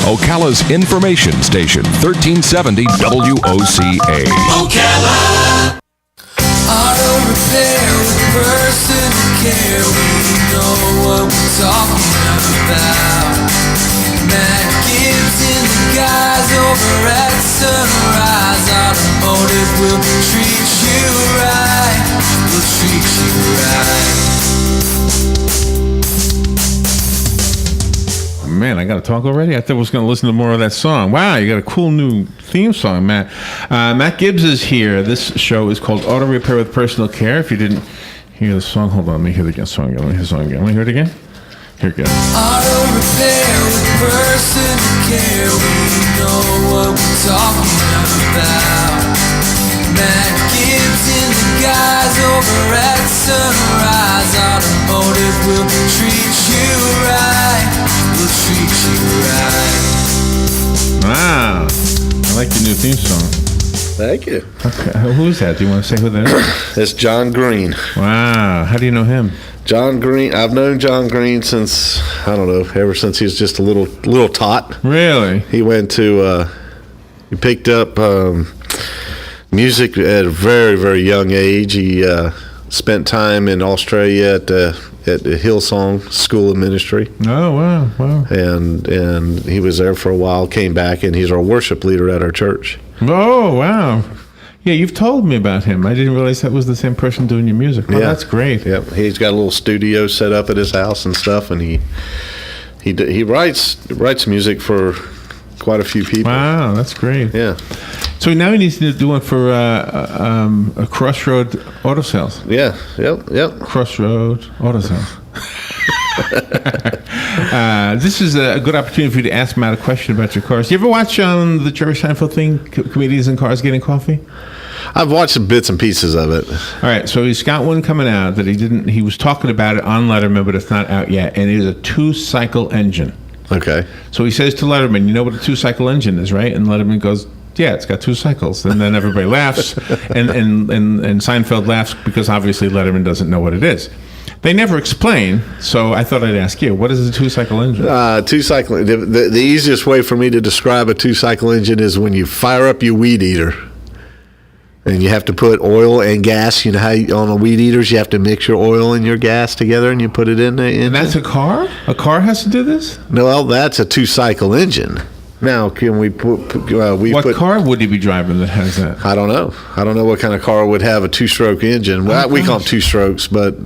Ocala's information station, 1370 WOCA. Ocala. Auto repair with personal care. We know what we're talking about. Matt Gibbs and the guys over at Sunrise Automotive will treat you right. We'll treat you right. Man, I got to talk already? I thought I was going to listen to more of that song. Wow, you got a cool new theme song, Matt. Matt Gibbs is here. This show is called Auto Repair with Personal Care. If you didn't hear the song, hold on. Let me hear the song again. Let me hear the song again. Let me hear it again. Here it goes. Auto repair with personal care. We know what we're talking about. Matt Gibbs and the guys over at Sunrise Automotive will treat you right. We'll treat you right. Wow. I like your new theme song. Thank you. Okay. Who's that? Do you want to say who that is? It's John Green. Wow. How do you know him? John Green. I've known John Green since, I don't know, ever since he was just a little tot. Really? He went to, he picked up music at a very, very young age. He spent time in Australia at the Hillsong School of Ministry. Oh, wow. Wow. And he was there for a while, came back, and he's our worship leader at our church. Oh, wow. Yeah, you've told me about him. I didn't realize that was the same person doing your music. Oh, yeah. That's great. Yep. He's got a little studio set up at his house and stuff, and he writes music for quite a few people. Wow, that's great. Yeah. So now he needs to do one for a Crossroad Auto Sales. Yeah. Yep. Crossroad Auto Sales. This is a good opportunity for you to ask Matt a question about your cars. You ever watch the Jerry Seinfeld thing, Comedians in Cars Getting Coffee? I've watched some bits and pieces of it. All right, so he's got one coming out that he was talking about it on Letterman, but it's not out yet, and it is a 2-cycle engine. Okay. So he says to Letterman, you know what a 2-cycle engine is, right? And Letterman goes, yeah, it's got 2 cycles. And then everybody laughs, and Seinfeld laughs because obviously Letterman doesn't know what it is. They never explain, so I thought I'd ask you, what is a 2-cycle engine? 2-cycle. The easiest way for me to describe a 2-cycle engine is when you fire up your weed eater, and you have to put oil and gas. You know how on the weed eaters you have to mix your oil and your gas together, and you put it in the engine. And that's a car? A car has to do this? No, well, that's a 2-cycle engine. Now, can we put? What car would he be driving that has that? I don't know. I don't know what kind of car would have a 2-stroke engine. Well, we call them 2 strokes, but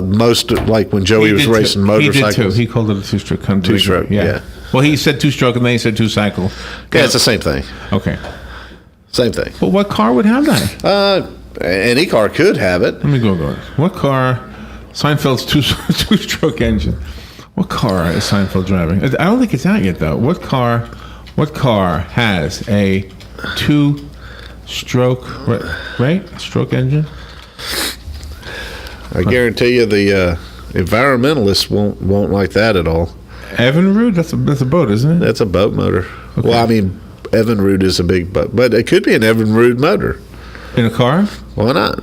most, like when Joey was racing motorcycles. He did too. He called it a 2-stroke. 2-stroke, yeah. Well, he said 2-stroke, and then he said 2-cycle. Yeah, it's the same thing. Okay. Same thing. Well, what car would have that? Any car could have it. Let me Google it. What car? Seinfeld's 2-stroke engine. What car is Seinfeld driving? I don't think it's out yet, though. What car has a 2-stroke, right? Stroke engine? I guarantee you the environmentalists won't like that at all. Evinrude? That's a boat, isn't it? That's a boat motor. Okay. Well, I mean, Evinrude is a big boat, but it could be an Evinrude motor. In a car? Why not?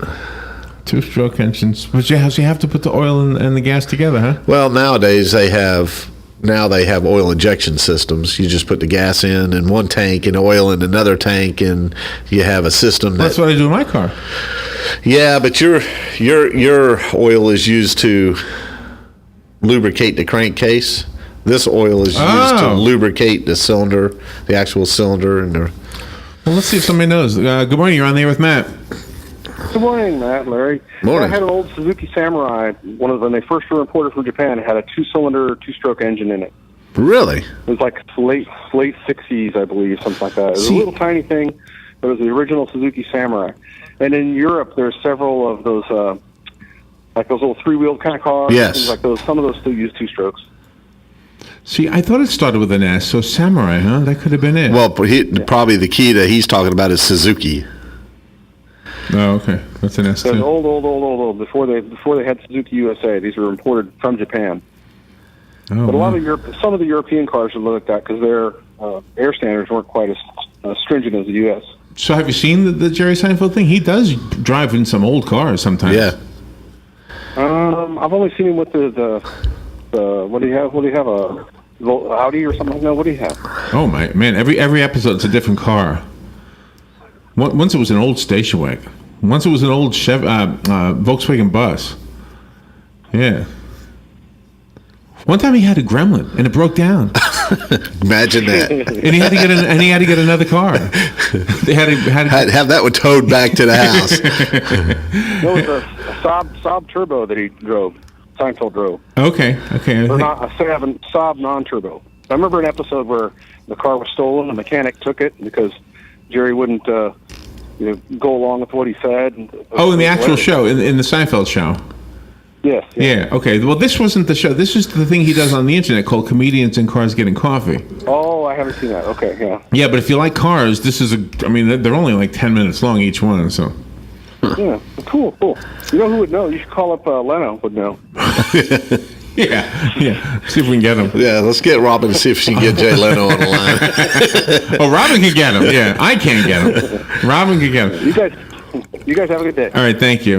2-stroke engines. But you have to put the oil and the gas together, huh? Well, nowadays they have oil injection systems. You just put the gas in one tank and oil in another tank, and you have a system. That's what I do in my car. Yeah, but your oil is used to lubricate the crankcase. This oil is used to lubricate the cylinder, the actual cylinder, and the. Well, let's see if somebody knows. Good morning. You're on the air with Matt. Good morning, Matt, Larry. Morning. I had an old Suzuki Samurai. When they first were imported from Japan, it had a 2-cylinder, 2-stroke engine in it. Really? It was like late 60s, I believe, something like that. It was a little tiny thing, but it was the original Suzuki Samurai. And in Europe, there's several of those, like those little 3-wheeled kind of cars. Yes. Things like those. Some of those still use 2-strokes. See, I thought it started with an S, so Samurai, huh? That could have been it. Well, probably the key that he's talking about is Suzuki. Oh, okay. That's an S, So too. old. Before they had Suzuki USA, these were imported from Japan. Oh, But a lot of some of the European cars are like that because their air standards weren't quite as stringent as the U.S. So have you seen the Jerry Seinfeld thing? He does drive in some old cars sometimes. Yeah. I've only seen him with the what do you have? What do you have? Audi or something like that. What do you have? Oh my man! Every episode it's a different car. Once it was an old station wagon. Once it was an old Volkswagen bus. Yeah. One time he had a Gremlin and it broke down, Imagine that. and he had to get another car. They had to Have that one towed back to the house. No, it was a Saab Turbo that he drove. Seinfeld drove. Okay. Or not a Saab non-turbo. I remember an episode where the car was stolen. The mechanic took it because Jerry wouldn't, go along with what he said. Oh, in the actual show, in the Seinfeld show. Yes. Yeah. Okay. Well, this wasn't the show. This is the thing he does on the internet called "Comedians in Cars Getting Coffee." Oh, I haven't seen that. Okay. Yeah. Yeah, but if you like cars, this is they're only like 10 minutes long each one. So. Yeah. Cool. You know who would know? You should call up Leno. Would know. Yeah. See if we can get him. Yeah, let's get Robin to see if she can get Jay Leno on the line. Oh, Robin can get him. Yeah, I can't get him. Robin can get him. You guys have a good day. All right, thank you.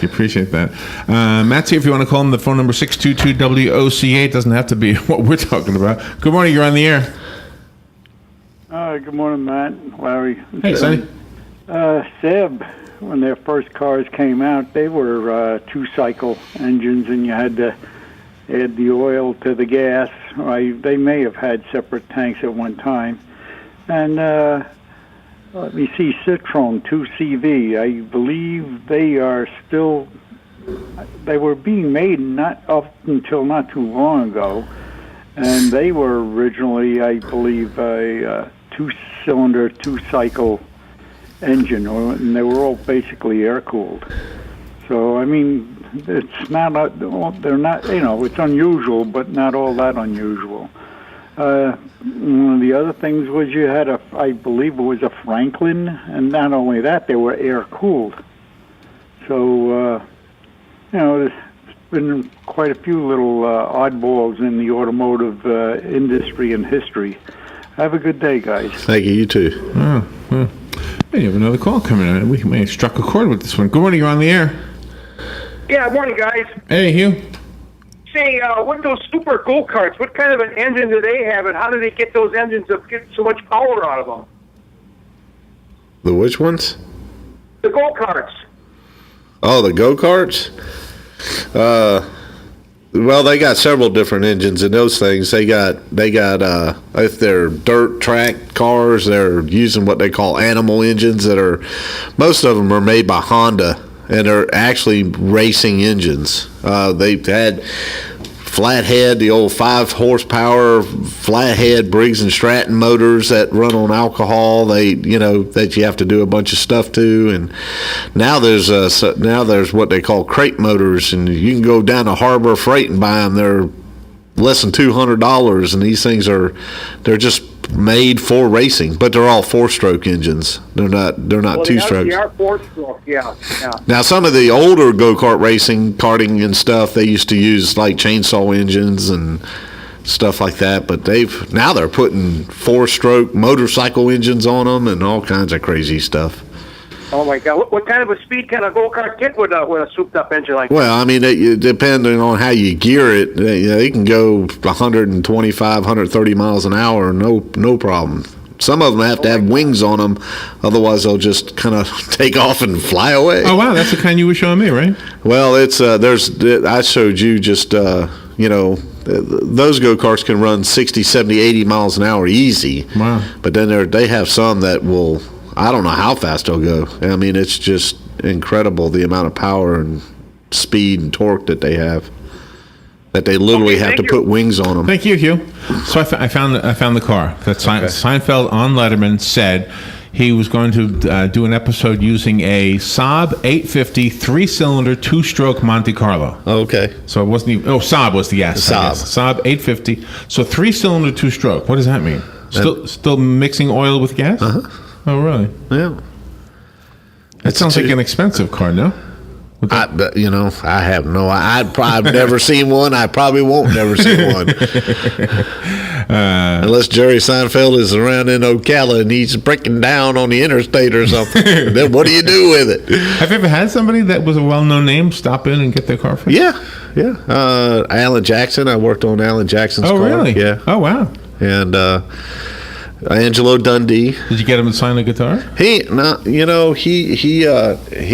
Appreciate that. Matt's here if you want to call him. The phone number 622-WOCA. It doesn't have to be what we're talking about. Good morning. You're on the air. Good morning, Matt, Larry. Hey, Sonny. Seb, when their first cars came out, they were two-cycle engines, and you had to add the oil to the gas. They may have had separate tanks at one time. And let me see, Citroen 2CV. I believe they were being made not up until not too long ago, and they were originally, I believe, a two-cylinder, two-cycle engine, and they were all basically air-cooled. So, I mean, it's not, they're not, it's unusual, but not all that unusual. One of the other things was you had I believe it was a Franklin, and not only that, they were air-cooled. So, there's been quite a few little oddballs in the automotive industry and history. Have a good day, guys. Thank you. You too. Oh, well. Hey, you have another call coming in. We may have struck a chord with this one. Good morning. You're on the air. Yeah, morning, guys. Hey, Hugh. Say, what are those super go-karts? What kind of an engine do they have, and how do they get those engines to get so much power out of them? The which ones? The go-karts. Oh, the go-karts? Well, they got several different engines in those things. They got if they're dirt track cars, they're using what they call animal engines most of them are made by Honda, and are actually racing engines. They've had flathead, the old 5 horsepower flathead Briggs and Stratton motors that run on alcohol. That you have to do a bunch of stuff to, and now there's what they call crate motors, and you can go down to Harbor Freight and buy them. They're less than $200, and these things they're just made for racing, but they're all 4-stroke engines. They're not 2-strokes. They are 4-stroke, yeah. Now, some of the older go-kart racing, karting and stuff, they used to use like chainsaw engines and stuff like that, but now they're putting 4-stroke motorcycle engines on them and all kinds of crazy stuff. Oh my God! What kind of a speed can a go-kart get with a souped-up engine like that? Well, I mean, depending on how you gear it, they can go 125, 130 miles an hour, no problem. Some of them have to have wings on them, otherwise they'll just kind of take off and fly away. Oh wow, that's the kind you were showing me, right? Well, it's I showed you just those go-karts can run 60, 70, 80 miles an hour easy. Wow. But then they have some that will, I don't know how fast they'll go. I mean, it's just incredible the amount of power and speed and torque that they have. That they literally have to put wings on them. Thank you, Hugh. So I found the car that Seinfeld on Letterman said he was going to do an episode using a Saab 850 3-cylinder 2-stroke Monte Carlo. Okay. So it wasn't even. Saab was the S. Saab 850. So 3-cylinder 2-stroke. What does that mean? Still mixing oil with gas? Uh-huh. Oh, really? Yeah. That sounds like an expensive car, no? I have no. I've never seen one. I probably won't never see one. Unless Jerry Seinfeld is around in Ocala and he's breaking down on the interstate or something. Then what do you do with it? Have you ever had somebody that was a well-known name stop in and get their car fixed? Yeah. Alan Jackson. I worked on Alan Jackson's car. Oh, really? Yeah. Oh, wow. And Angelo Dundee. Did you get him to sign a guitar? He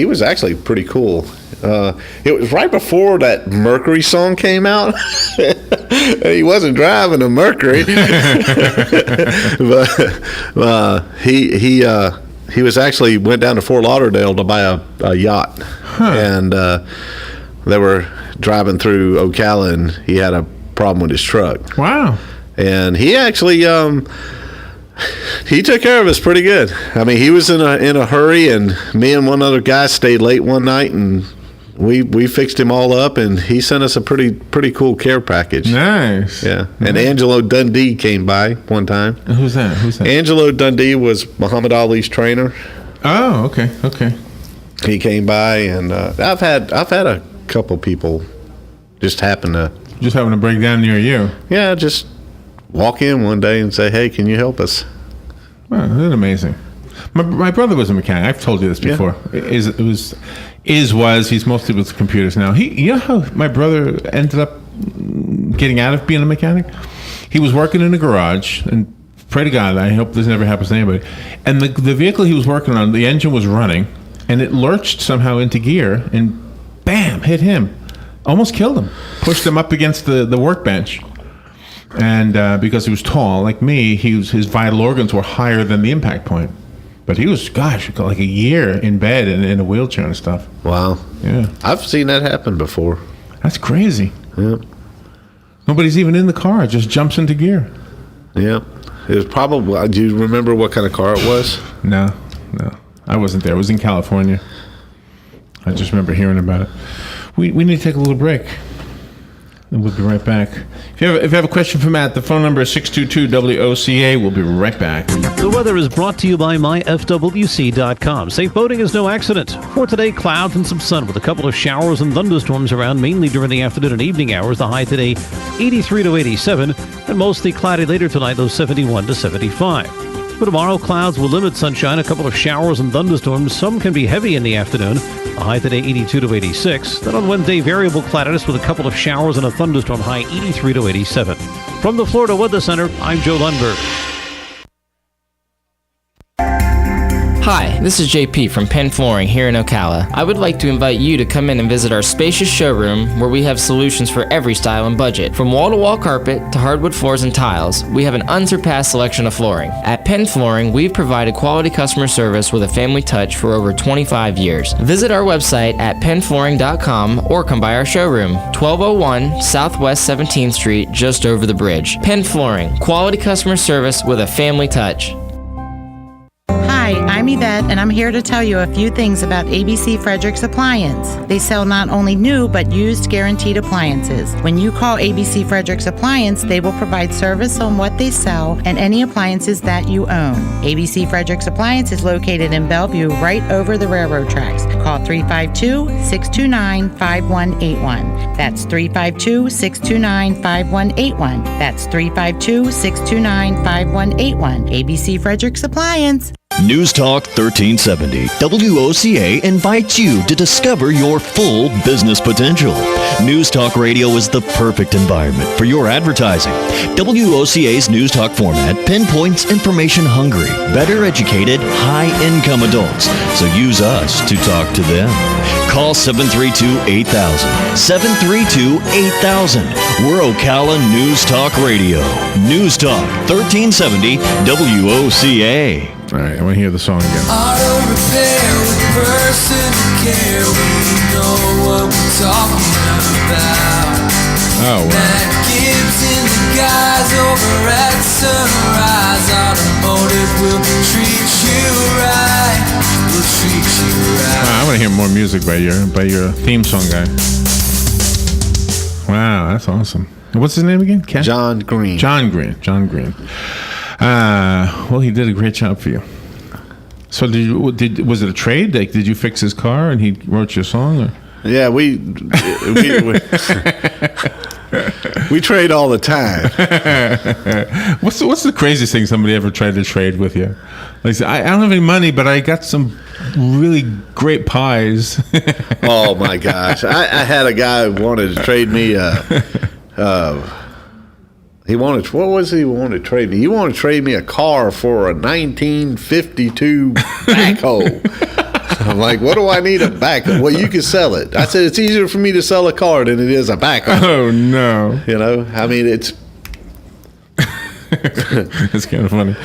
was actually pretty cool. It was right before that Mercury song came out. He wasn't driving a Mercury, but he was actually went down to Fort Lauderdale to buy a yacht, and they were driving through Ocala, and he had a problem with his truck. Wow! And he actually he took care of us pretty good. I mean, he was in a hurry, and me and one other guy stayed late one night, and we fixed him all up, and he sent us a pretty cool care package. Nice. Yeah. And Angelo Dundee came by one time. Who's that? Angelo Dundee was Muhammad Ali's trainer. Oh, okay. He came by, and I've had a couple people just having a breakdown near you. Yeah, just walk in one day and say, "Hey, can you help us?" Wow, that's amazing. My brother was a mechanic. I've told you this before. Yeah. He's mostly with computers now. You know how my brother ended up getting out of being a mechanic? He was working in a garage, and pray to God, I hope this never happens to anybody. And the vehicle he was working on, the engine was running, and it lurched somehow into gear, and bam, hit him. Almost killed him. Pushed him up against the workbench. And because he was tall, like me, his vital organs were higher than the impact point. But he was, like a year in bed and in a wheelchair and stuff. Wow. Yeah. I've seen that happen before. That's crazy. Yeah. Nobody's even in the car. It just jumps into gear. Yeah. It was probably, do you remember what kind of car it was? No. I wasn't there. It was in California. I just remember hearing about it. We need to take a little break. And we'll be right back. If you have a question for Matt, the phone number is 622-WOCA. We'll be right back. The weather is brought to you by myfwc.com. Safe boating is no accident. For today, clouds and some sun with a couple of showers and thunderstorms around, mainly during the afternoon and evening hours. The high today, 83 to 87, and mostly cloudy later tonight, those 71 to 75. For tomorrow, clouds will limit sunshine, a couple of showers and thunderstorms. Some can be heavy in the afternoon. The high today, 82 to 86. Then on Wednesday, variable cloudiness with a couple of showers and a thunderstorm, high 83 to 87. From the Florida Weather Center, I'm Joe Lundberg. Hi, this is JP from Penn Flooring here in Ocala. I would like to invite you to come in and visit our spacious showroom where we have solutions for every style and budget. From wall-to-wall carpet to hardwood floors and tiles, we have an unsurpassed selection of flooring. At Penn Flooring, we've provided quality customer service with a family touch for over 25 years. Visit our website at pennflooring.com or come by our showroom, 1201 Southwest 17th Street, just over the bridge. Penn Flooring, quality customer service with a family touch. Hi, I'm Yvette, and I'm here to tell you a few things about ABC Fredericks Appliance. They sell not only new, but used guaranteed appliances. When you call ABC Fredericks Appliance, they will provide service on what they sell and any appliances that you own. ABC Fredericks Appliance is located in Bellevue, right over the railroad tracks. Call 352-629-5181. That's 352-629-5181. That's 352-629-5181. ABC Fredericks Appliance. News Talk 1370 WOCA invites you to discover your full business potential. News Talk Radio is the perfect environment for your advertising. WOCA's News Talk format pinpoints information-hungry, better educated, high-income adults. So use us to talk to them. Call 732-8000. 732-8000. We're Ocala News Talk Radio. News Talk 1370 WOCA. All right, I want to hear the song again. Auto repair with personal care. We know what we're talking about. Oh, wow. Matt Gibbs and the guys over at Sunrise Automotive will treat you right. We'll treat you right. Wow, I want to hear more music by your theme song guy. Wow, that's awesome. What's his name again? Ken? John Green. John Green. Well, he did a great job for you. So was it a trade? Like, did you fix his car and he wrote you a song? Or? Yeah, we trade all the time. What's the craziest thing somebody ever tried to trade with you? Like, I don't have any money, but I got some really great pies. Oh my gosh! I had a guy who wanted to trade me. He wanted. What was he wanted to trade me? He wanted to trade me a car for a 1952 backhoe. I'm like, what do I need a backhoe? Well, you can sell it. I said it's easier for me to sell a car than it is a backhoe. Oh no! You know, I mean, it's. That's kind of funny.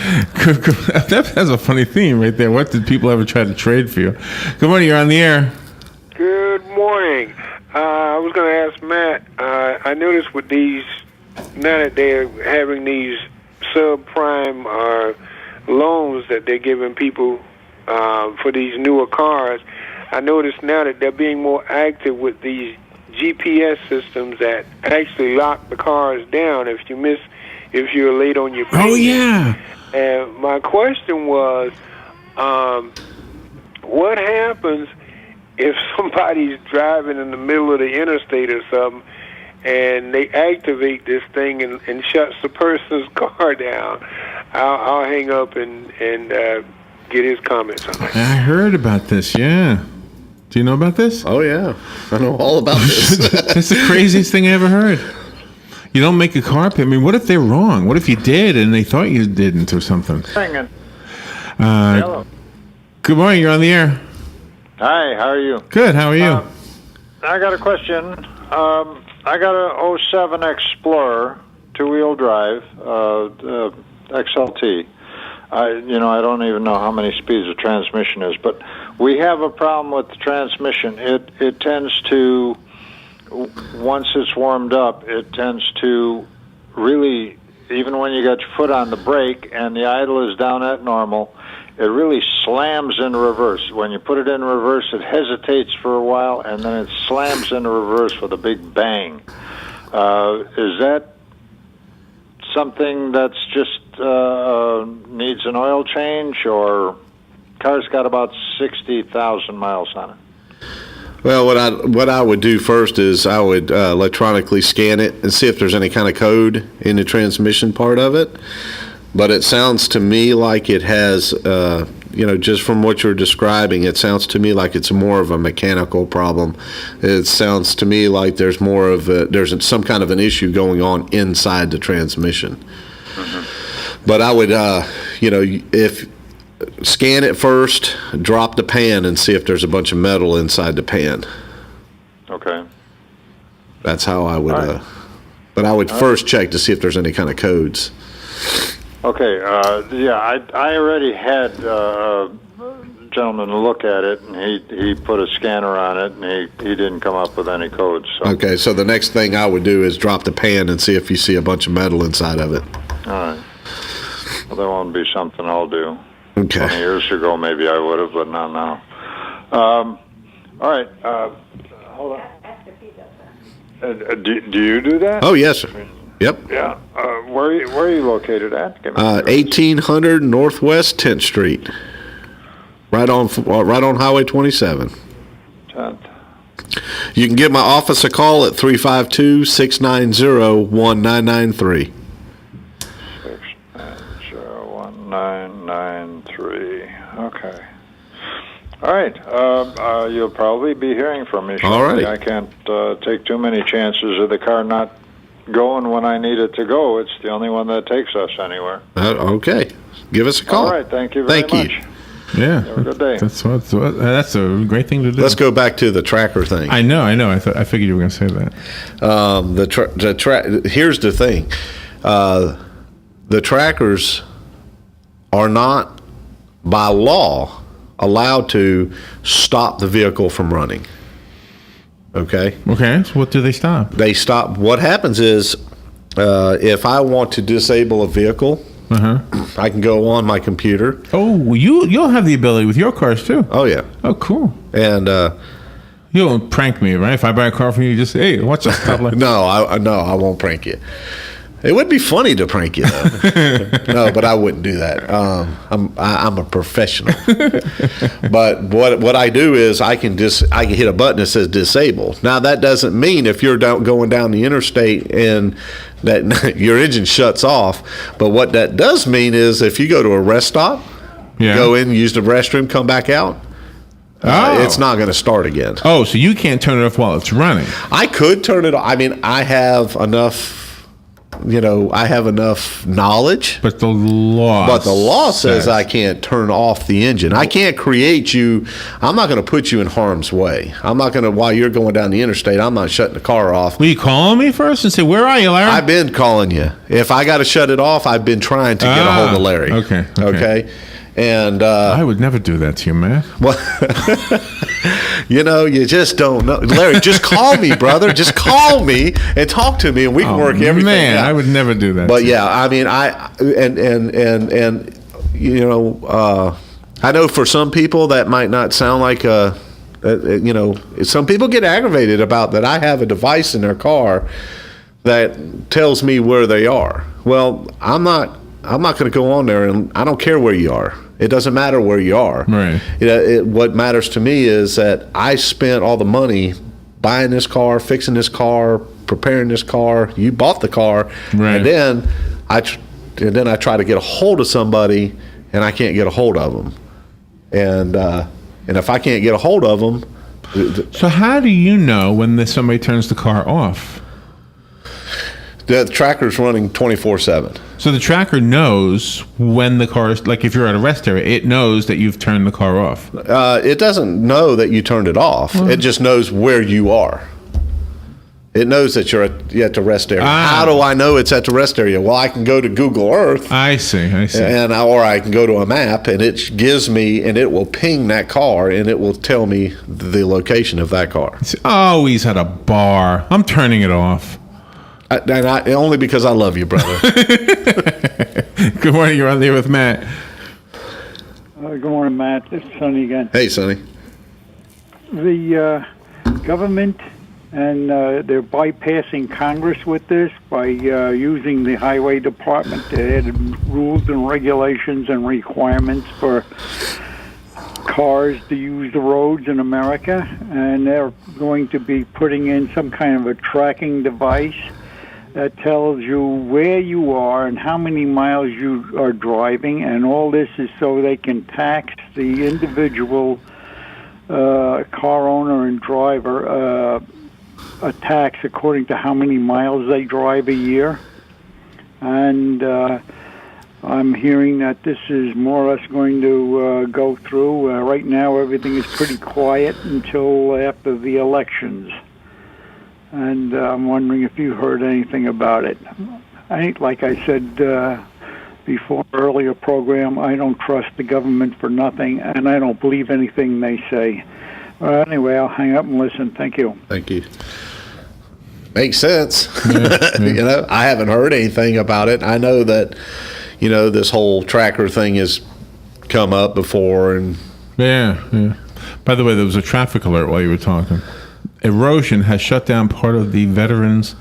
That's a funny theme right there. What did people ever try to trade for you? Good morning. You're on the air. Good morning. I was going to ask Matt. I noticed with these, now that they're having these subprime loans that they're giving people for these newer cars, I noticed now that they're being more active with these GPS systems that actually lock the cars down if you're late on your payment. Oh yeah. And my question was, what happens if somebody's driving in the middle of the interstate or something, and they activate this thing and shuts the person's car down? I'll hang up and get his comments on it. I heard about this. Yeah. Do you know about this? Oh yeah, I know all about this. That's the craziest thing I ever heard. You don't make a car payment. I mean, what if they're wrong? What if you did and they thought you didn't or something? Hello. Good morning. You're on the air. Hi, how are you? Good. How are you? I got a question. I got a 07 Explorer, two-wheel drive, XLT. I don't even know how many speeds the transmission is, but we have a problem with the transmission. It tends to, once it's warmed up, it tends to really, even when you got your foot on the brake and the idle is down at normal, it really slams in reverse. When you put it in reverse, it hesitates for a while, and then it slams in reverse with a big bang. Is that something that's just needs an oil change, or car's got about 60,000 miles on it? Well, what I would do first is I would electronically scan it and see if there's any kind of code in the transmission part of it. But it sounds to me like it has, just from what you're describing, it sounds to me like it's more of a mechanical problem. It sounds to me like there's more of there's some kind of an issue going on inside the transmission. Mm-hmm. But I would, if scan it first, drop the pan, and see if there's a bunch of metal inside the pan. Okay. That's how I would. Right. But I would first check to see if there's any kind of codes. Okay. I already had a gentleman look at it, and he put a scanner on it, and he didn't come up with any codes. So. Okay, so the next thing I would do is drop the pan and see if you see a bunch of metal inside of it. All right. Well, that won't be something I'll do. Okay. 20 years ago, maybe I would have, but not now. All right. Hold on. Do you do that? Oh, yes, sir. Yep. Yeah. Where are you located at? 1800 Northwest 10th Street. Right on Highway 27. 10th. You can give my office a call at 352-690-1993. 690-1993. Okay. All right. You'll probably be hearing from me shortly. All right. I can't take too many chances of the car not going when I need it to go. It's the only one that takes us anywhere. Okay. Give us a call. All right. Thank you very much. Yeah. Have a good day. That's a great thing to do. Let's go back to the tracker thing. I know. I figured you were going to say that. Here's the thing. The trackers are not, by law, allowed to stop the vehicle from running. Okay? Okay. So what do they stop? They stop. What happens is, if I want to disable a vehicle, I can go on my computer. Oh, well, you'll have the ability with your cars too. Oh yeah. Oh, cool. And you won't prank me, right? If I buy a car from you, just say, hey, watch that stop light. No, I won't prank you. It would be funny to prank you, though. No, but I wouldn't do that. I'm a professional. But what I do is I can hit a button that says disable. Now that doesn't mean if you're going down the interstate and that your engine shuts off. But what that does mean is if you go to a rest stop, go in, use the restroom, come back out. It's not going to start again. Oh, so you can't turn it off while it's running? I could turn it off. I mean, I have enough knowledge. But the law says I can't turn off the engine. I can't create you. I'm not going to put you in harm's way. I'm not going to, while you're going down the interstate, I'm not shutting the car off. Will you call me first and say, where are you, Larry? I've been calling you. If I got to shut it off, I've been trying to get a hold of Larry. Okay. And I would never do that to you, man. Well, you just don't know. Larry, just call me, brother. Just call me and talk to me, and we can work everything out. I would never do that. But yeah, I mean, I know for some people that might not sound like some people get aggravated about that. I have a device in their car that tells me where they are. Well, I'm not going to go on there, and I don't care where you are. It doesn't matter where you are. Right. What matters to me is that I spent all the money buying this car, fixing this car, preparing this car. You bought the car, right. And then I try to get a hold of somebody, and I can't get a hold of them. And if I can't get a hold of them, so how do you know when somebody turns the car off? The tracker's running 24/7. So the tracker knows when the car is, like if you're at a rest area, it knows that you've turned the car off. It doesn't know that you turned it off. It just knows where you are. It knows that you're at the rest area. How do I know it's at the rest area? Well, I can go to Google Earth. I see. Or I can go to a map, and it gives me, and it will ping that car, and it will tell me the location of that car. Oh, he's at a bar. I'm turning it off. Only because I love you, brother. Good morning. You're on there with Matt. Good morning, Matt. This is Sonny again. Hey, Sonny. The government, and they're bypassing Congress with this by using the Highway Department to add rules and regulations and requirements for cars to use the roads in America. And they're going to be putting in some kind of a tracking device that tells you where you are and how many miles you are driving, and all this is so they can tax the individual car owner and driver a tax according to how many miles they drive a year. And I'm hearing that this is more or less going to go through. Right now everything is pretty quiet until after the elections. And I'm wondering if you heard anything about it. Like I said before, earlier program, I don't trust the government for nothing, and I don't believe anything they say. Anyway, I'll hang up and listen. Thank you. Thank you. Makes sense. Yeah. I haven't heard anything about it. I know that, this whole tracker thing has come up before. And yeah. By the way, there was a traffic alert while you were talking. Erosion has shut down part of the Veterans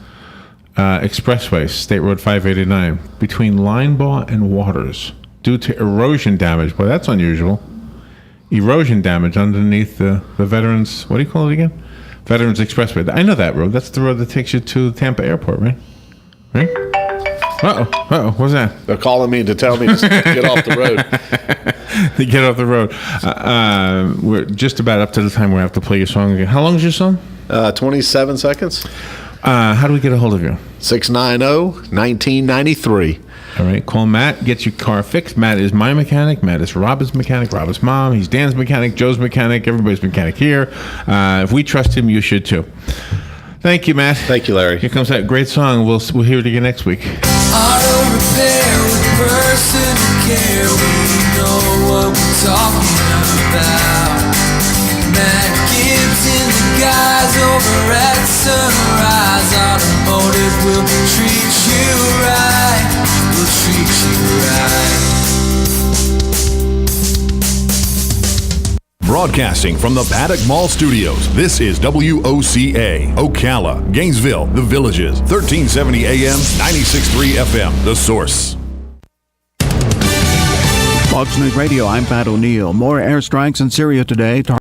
Expressway, State Road 589, between Linebaugh and Waters due to erosion damage. Boy, that's unusual. Erosion damage underneath the Veterans, what do you call it again? Veterans Expressway. I know that road. That's the road that takes you to Tampa Airport, right? Right? Uh-oh. What's that? They're calling me to tell me to get off the road. To get off the road. We're just about up to the time we have to play your song again. How long is your song? 27 seconds. How do we get a hold of you? 690-1993. All right, call Matt, get your car fixed. Matt is my mechanic. Matt is Robin's mechanic, Robin's mom. He's Dan's mechanic, Joe's mechanic, everybody's mechanic here. If we trust him, you should too. Thank you, Matt. Thank you, Larry. Here comes that great song. We'll hear it again next week. Auto repair with personal care. We know what we're talking about. Matt Gibbs and the guys over at Sunrise Automotive will treat you right. We'll treat you right. Broadcasting from the Paddock Mall Studios, this is WOCA, Ocala, Gainesville, The Villages, 1370 AM, 96.3 FM, The Source. Fox News Radio, I'm Pat O'Neill. More airstrikes in Syria today.